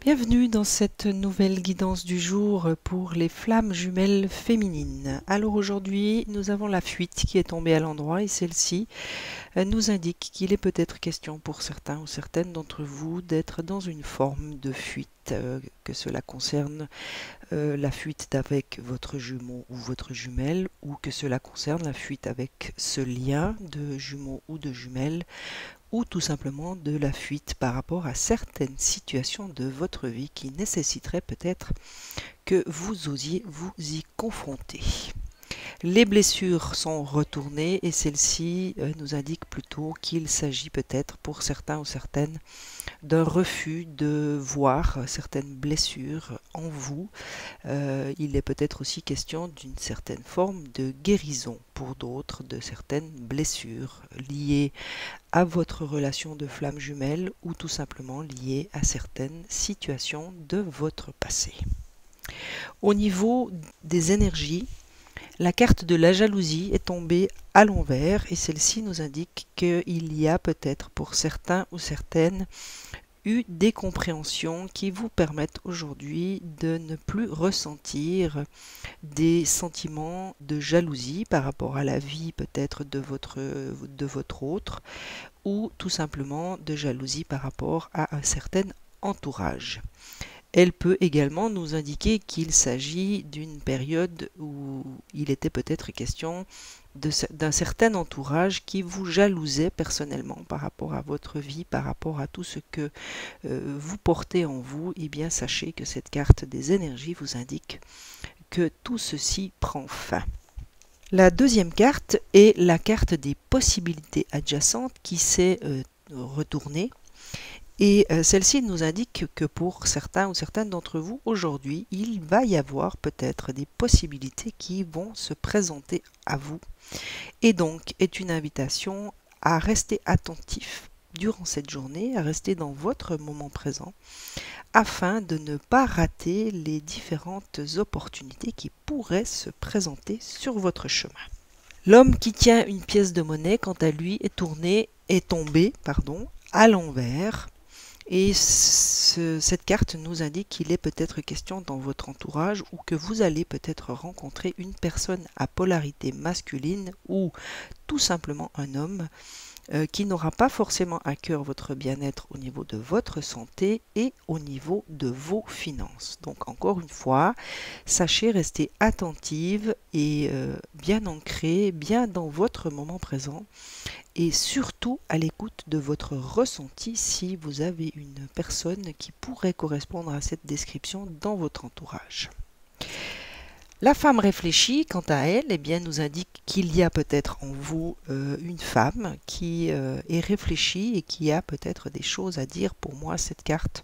Bienvenue dans cette nouvelle guidance du jour pour les flammes jumelles féminines. Alors aujourd'hui, nous avons la fuite qui est tombée à l'endroit et celle-ci nous indique qu'il est peut-être question pour certains ou certaines d'entre vous d'être dans une forme de fuite, que cela concerne la fuite avec votre jumeau ou votre jumelle, ou que cela concerne la fuite avec ce lien de jumeau ou de jumelle, ou tout simplement de la fuite par rapport à certaines situations de votre vie qui nécessiteraient peut-être que vous osiez vous y confronter. Les blessures sont retournées et celle-ci nous indique plutôt qu'il s'agit peut-être pour certains ou certaines d'un refus de voir certaines blessures en vous. Il est peut-être aussi question d'une certaine forme de guérison pour d'autres de certaines blessures liées à votre relation de flamme jumelle ou tout simplement liées à certaines situations de votre passé. Au niveau des énergies, la carte de la jalousie est tombée à l'envers et celle-ci nous indique qu'il y a peut-être pour certains ou certaines eu des compréhensions qui vous permettent aujourd'hui de ne plus ressentir des sentiments de jalousie par rapport à la vie peut-être de votre autre ou tout simplement de jalousie par rapport à un certain entourage. Elle peut également nous indiquer qu'il s'agit d'une période où il était peut-être question d'un certain entourage qui vous jalousait personnellement par rapport à votre vie, par rapport à tout ce que vous portez en vous. Et bien sachez que cette carte des énergies vous indique que tout ceci prend fin. La deuxième carte est la carte des possibilités adjacentes qui s'est retournée. Et celle-ci nous indique que pour certains ou certaines d'entre vous, aujourd'hui, il va y avoir peut-être des possibilités qui vont se présenter à vous. Et donc, est une invitation à rester attentif durant cette journée, à rester dans votre moment présent, afin de ne pas rater les différentes opportunités qui pourraient se présenter sur votre chemin. L'homme qui tient une pièce de monnaie, quant à lui, est tombé à l'envers. Et cette carte nous indique qu'il est peut-être question dans votre entourage ou que vous allez peut-être rencontrer une personne à polarité masculine ou tout simplement un homme qui n'aura pas forcément à cœur votre bien-être au niveau de votre santé et au niveau de vos finances. Donc encore une fois, sachez rester attentive et bien ancrée, bien dans votre moment présent et surtout à l'écoute de votre ressenti si vous avez une personne qui pourrait correspondre à cette description dans votre entourage. La femme réfléchie, quant à elle, nous indique qu'il y a peut-être en vous une femme qui est réfléchie et qui a peut-être des choses à dire. Pour moi, cette carte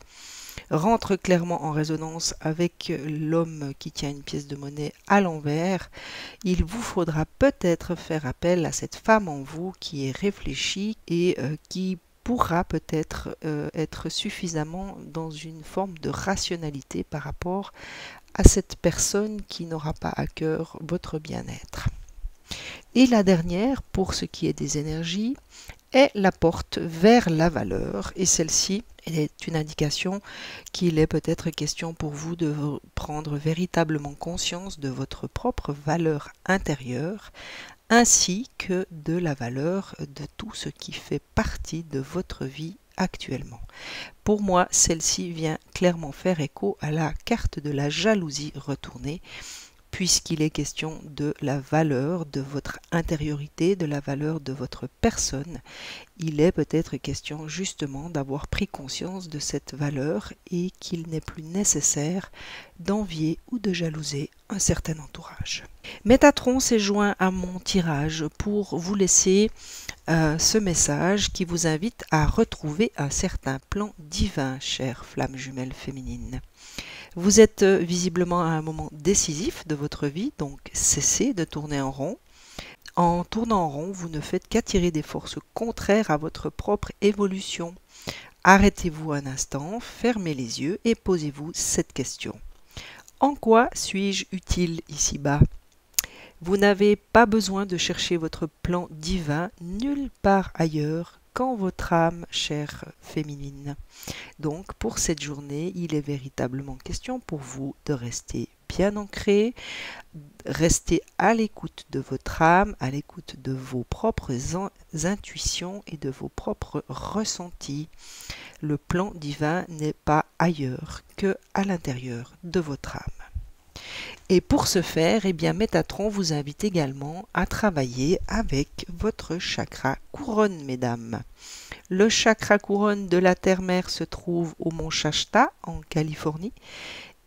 rentre clairement en résonance avec l'homme qui tient une pièce de monnaie à l'envers. Il vous faudra peut-être faire appel à cette femme en vous qui est réfléchie et qui pourra peut-être être suffisamment dans une forme de rationalité par rapport à cette personne qui n'aura pas à cœur votre bien-être. Et la dernière, pour ce qui est des énergies, est la porte vers la valeur. Et celle-ci est une indication qu'il est peut-être question pour vous de prendre véritablement conscience de votre propre valeur intérieure, ainsi que de la valeur de tout ce qui fait partie de votre vie actuellement. Pour moi, celle-ci vient clairement faire écho à la carte de la jalousie retournée, puisqu'il est question de la valeur de votre intériorité, de la valeur de votre personne. Il est peut-être question justement d'avoir pris conscience de cette valeur et qu'il n'est plus nécessaire d'envier ou de jalouser un certain entourage. Métatron s'est joint à mon tirage pour vous laisser ce message qui vous invite à retrouver un certain plan divin, chère flamme jumelle féminine. Vous êtes visiblement à un moment décisif de votre vie, donc cessez de tourner en rond. En tournant en rond, vous ne faites qu'attirer des forces contraires à votre propre évolution. Arrêtez-vous un instant, fermez les yeux et posez-vous cette question. En quoi suis-je utile ici-bas ? Vous n'avez pas besoin de chercher votre plan divin nulle part ailleurs qu'en votre âme, chère féminine. Donc pour cette journée, il est véritablement question pour vous de rester bien ancré, rester à l'écoute de votre âme, à l'écoute de vos propres intuitions et de vos propres ressentis. Le plan divin n'est pas ailleurs que à l'intérieur de votre âme. Et pour ce faire, eh bien, Métatron vous invite également à travailler avec votre chakra couronne, mesdames. Le chakra couronne de la Terre-Mère se trouve au mont Shasta, en Californie,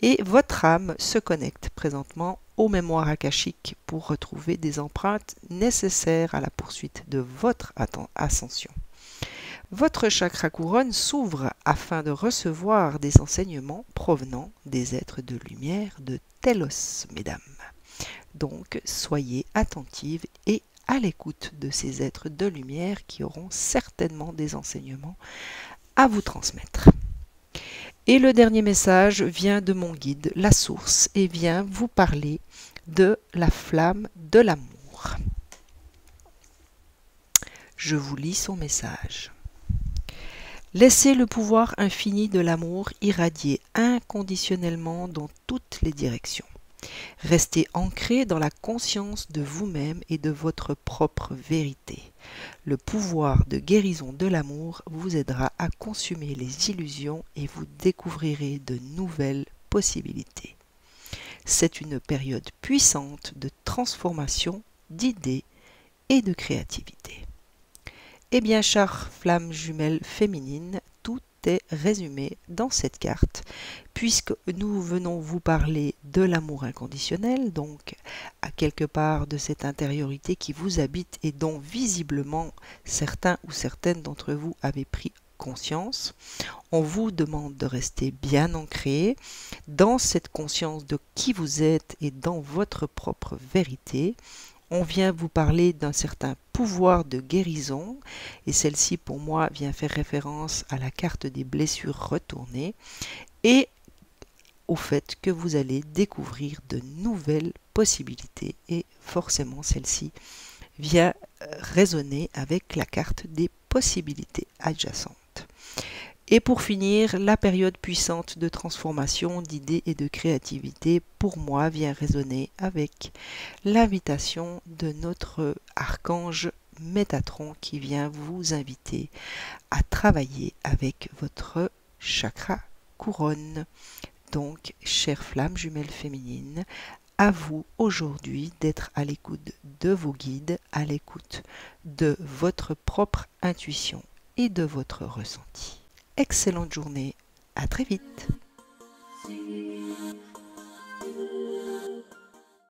et votre âme se connecte présentement aux mémoires akashiques pour retrouver des empreintes nécessaires à la poursuite de votre ascension. Votre chakra couronne s'ouvre afin de recevoir des enseignements provenant des êtres de lumière de Télos, mesdames. Donc, soyez attentives et à l'écoute de ces êtres de lumière qui auront certainement des enseignements à vous transmettre. Et le dernier message vient de mon guide, la source, et vient vous parler de la flamme de l'amour. Je vous lis son message. Laissez le pouvoir infini de l'amour irradier inconditionnellement dans toutes les directions. Restez ancré dans la conscience de vous-même et de votre propre vérité. Le pouvoir de guérison de l'amour vous aidera à consumer les illusions et vous découvrirez de nouvelles possibilités. C'est une période puissante de transformation, d'idées et de créativité. Eh bien, chère flamme jumelle féminine, tout est résumé dans cette carte, puisque nous venons vous parler de l'amour inconditionnel, donc à quelque part de cette intériorité qui vous habite et dont visiblement certains ou certaines d'entre vous avez pris conscience. On vous demande de rester bien ancré dans cette conscience de qui vous êtes et dans votre propre vérité. On vient vous parler d'un certain pouvoir de guérison et celle-ci pour moi vient faire référence à la carte des blessures retournées et au fait que vous allez découvrir de nouvelles possibilités et forcément celle-ci vient résonner avec la carte des possibilités adjacentes. Et pour finir, la période puissante de transformation, d'idées et de créativité, pour moi, vient résonner avec l'invitation de notre archange Métatron qui vient vous inviter à travailler avec votre chakra couronne. Donc, chère flamme jumelle féminine, à vous aujourd'hui d'être à l'écoute de vos guides, à l'écoute de votre propre intuition et de votre ressenti. Excellente journée, à très vite.